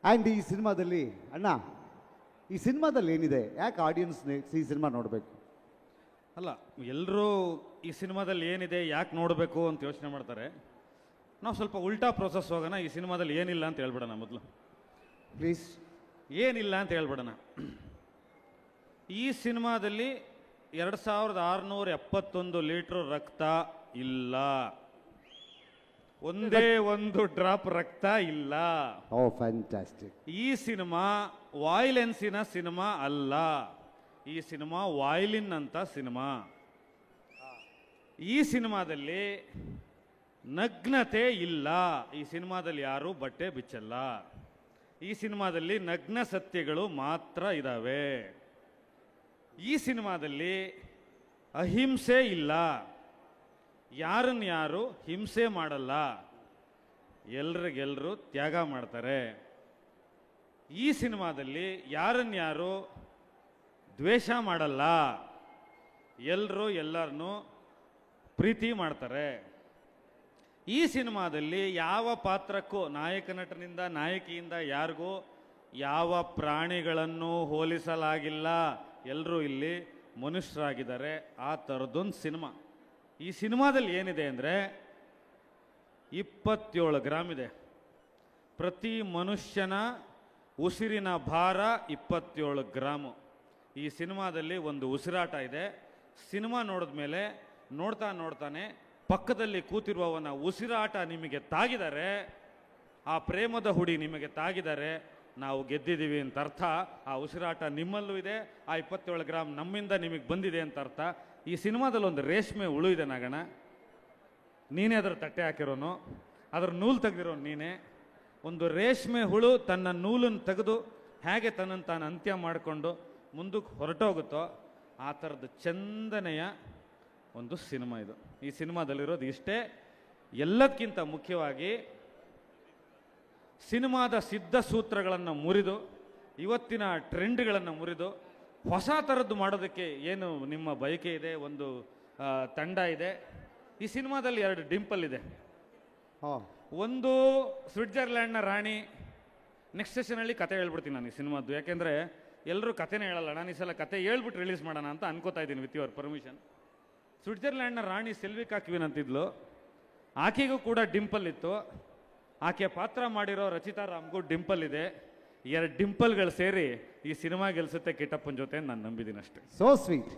And ಈ ಸಿನಿಮಾದಲ್ಲಿ ಅಣ್ಣ ಈ ಸಿನಿಮಾದಲ್ಲಿ ಏನಿದೆ, ಯಾಕೆ ಆಡಿಯನ್ಸ್ ಈ ಸಿನಿಮಾ ನೋಡಬೇಕು? ಅಲ್ಲ, ಎಲ್ಲರೂ ಈ ಸಿನಿಮಾದಲ್ಲಿ ಏನಿದೆ ಯಾಕೆ ನೋಡಬೇಕು ಅಂತ ಯೋಚನೆ ಮಾಡ್ತಾರೆ. ನಾವು ಸ್ವಲ್ಪ ಉಲ್ಟಾ ಪ್ರೋಸೆಸ್ ಹೋಗೋಣ. ಈ ಸಿನಿಮಾದಲ್ಲಿ ಏನಿಲ್ಲ ಅಂತ ಹೇಳ್ಬಿಡೋಣ. ಮೊದಲು ಪ್ಲೀಸ್ ಏನಿಲ್ಲ ಅಂತ ಹೇಳ್ಬಿಡೋಣ. ಈ ಸಿನಿಮಾದಲ್ಲಿ 2671 ಲೀಟ್ರ್ ರಕ್ತ ಇಲ್ಲ. ಒಂದೇ ಒಂದು ಡ್ರಾಪ್ ರಕ್ತ ಇಲ್ಲ. ಓ ಫ್ಯಾಂಟಾಸ್ಟಿಕ್. ಈ ಸಿನಿಮಾ ವಾಯ್ಲೆನ್ಸಿನ ಸಿನಿಮಾ ಅಲ್ಲ. ಈ ಸಿನಿಮಾ ವಾಯ್ಲಿನ್ ಅಂತ ಸಿನಿಮಾ. ಈ ಸಿನಿಮಾದಲ್ಲಿ ನಗ್ನತೆ ಇಲ್ಲ. ಈ ಸಿನಿಮಾದಲ್ಲಿ ಯಾರು ಬಟ್ಟೆ ಬಿಚ್ಚಲ್ಲ. ಈ ಸಿನಿಮಾದಲ್ಲಿ ನಗ್ನ ಸತ್ಯಗಳು ಮಾತ್ರ ಇದ್ದಾವೆ. ಈ ಸಿನಿಮಾದಲ್ಲಿ ಅಹಿಂಸೆ ಇಲ್ಲ. ಯಾರು ಹಿಂಸೆ ಮಾಡಲ್ಲ. ಎಲ್ರಿಗೆಲ್ಲರೂ ತ್ಯಾಗ ಮಾಡ್ತಾರೆ. ಈ ಸಿನಿಮಾದಲ್ಲಿ ಯಾರು ದ್ವೇಷ ಮಾಡಲ್ಲ. ಎಲ್ಲರೂ ಎಲ್ಲರನ್ನೂ ಪ್ರೀತಿ ಮಾಡ್ತಾರೆ. ಈ ಸಿನಿಮಾದಲ್ಲಿ ಯಾವ ಪಾತ್ರಕ್ಕೂ ನಾಯಕ ನಟನಿಂದ ನಾಯಕಿಯಿಂದ ಯಾರಿಗೂ ಯಾವ ಪ್ರಾಣಿಗಳನ್ನು ಹೋಲಿಸಲಾಗಿಲ್ಲ. ಎಲ್ಲರೂ ಇಲ್ಲಿ ಮನುಷ್ಯರಾಗಿದ್ದಾರೆ. ಆ ಥರದ್ದೊಂದು ಸಿನಿಮಾ. ಈ ಸಿನಿಮಾದಲ್ಲಿ ಏನಿದೆ ಅಂದರೆ 27 ಗ್ರಾಮ್ ಇದೆ. ಪ್ರತಿ ಮನುಷ್ಯನ ಉಸಿರಿನ ಭಾರ 27 ಗ್ರಾಮು. ಈ ಸಿನಿಮಾದಲ್ಲಿ ಒಂದು ಉಸಿರಾಟ ಇದೆ. ಸಿನಿಮಾ ನೋಡಿದ್ಮೇಲೆ ನೋಡ್ತಾನೆ ಪಕ್ಕದಲ್ಲಿ ಕೂತಿರುವವನ ಉಸಿರಾಟ ನಿಮಗೆ ತಾಗಿದರೆ, ಆ ಪ್ರೇಮದ ಹುಡಿ ನಿಮಗೆ ತಾಗಿದರೆ ನಾವು ಗೆದ್ದಿದ್ದೀವಿ ಅಂತ ಅರ್ಥ. ಆ ಉಸಿರಾಟ ನಿಮ್ಮಲ್ಲೂ ಇದೆ. ಆ 27 ಗ್ರಾಮ್ ನಮ್ಮಿಂದ ನಿಮಗೆ ಬಂದಿದೆ ಅಂತ ಅರ್ಥ. ಈ ಸಿನಿಮಾದಲ್ಲಿ ಒಂದು ರೇಷ್ಮೆ ಹುಳು ಇದೆ ನಾಗಣ್ಣ. ನೀನೇ ಅದರ ತಟ್ಟೆ ಹಾಕಿರೋನು, ಅದರ ನೂಲು ತೆಗೆದಿರೋನು ನೀನೇ. ಒಂದು ರೇಷ್ಮೆ ಹುಳು ತನ್ನ ನೂಲನ್ನು ತೆಗೆದು ಹೇಗೆ ತನ್ನನ್ನು ತಾನು ಅಂತ್ಯ ಮಾಡಿಕೊಂಡು ಮುಂದಕ್ಕೆ ಹೊರಟೋಗುತ್ತೋ ಆ ಥರದ ಚಂದನೆಯ ಒಂದು ಸಿನಿಮಾ ಇದು. ಈ ಸಿನಿಮಾದಲ್ಲಿರೋದು ಇಷ್ಟೇ. ಎಲ್ಲದಕ್ಕಿಂತ ಮುಖ್ಯವಾಗಿ ಸಿನಿಮಾದ ಸಿದ್ಧ ಸೂತ್ರಗಳನ್ನು ಮುರಿದು, ಇವತ್ತಿನ ಟ್ರೆಂಡ್ಗಳನ್ನು ಮುರಿದು ಹೊಸ ಥರದ್ದು ಮಾಡೋದಕ್ಕೆ ಏನು ನಿಮ್ಮ ಬಯಕೆ ಇದೆ, ಒಂದು ತಂಡ ಇದೆ. ಈ ಸಿನಿಮಾದಲ್ಲಿ 2 ಡಿಂಪಲ್ ಇದೆ. ಒಂದು ಸ್ವಿಟ್ಜರ್ಲ್ಯಾಂಡ್ನ ರಾಣಿ. ನೆಕ್ಸ್ಟ್ ಸೆಷನಲ್ಲಿ ಕತೆ ಹೇಳ್ಬಿಡ್ತೀನಿ ನಾನು ಈ ಸಿನಿಮಾದ್ದು. ಯಾಕೆಂದರೆ ಎಲ್ಲರೂ ಕತೆನೇ ಹೇಳಲ್ಲ. ನಾನು ಈ ಸಲ ಕತೆ ಹೇಳ್ಬಿಟ್ಟು ರಿಲೀಸ್ ಮಾಡೋಣ ಅಂತ ಅನ್ಕೋತಾ ಇದ್ದೀನಿ ವಿತ್ ಯುವರ್ ಪರ್ಮಿಷನ್. ಸ್ವಿಟ್ಜರ್ಲ್ಯಾಂಡ್ನ ರಾಣಿ ಸೆಲ್ವಿಕಾ ಕ್ವೀನ್ ಅಂತಿದ್ಲು. ಆಕೆಗೂ ಕೂಡ ಡಿಂಪಲ್ ಇತ್ತು. ಆಕೆ ಪಾತ್ರ ಮಾಡಿರೋ ರಚಿತಾ ರಾಮ್ಗೂ ಡಿಂಪಲ್ ಇದೆ. 2 ಡಿಂಪಲ್ಗಳು ಸೇರಿ ಈ ಸಿನಿಮಾ ಗೆಲ್ಸುತ್ತೆ ಕಿಟ್ಟಪ್ಪನ ಜೊತೆ ನಾನು ನಂಬಿದ್ದೀನಿ ಅಷ್ಟೇ. So sweet.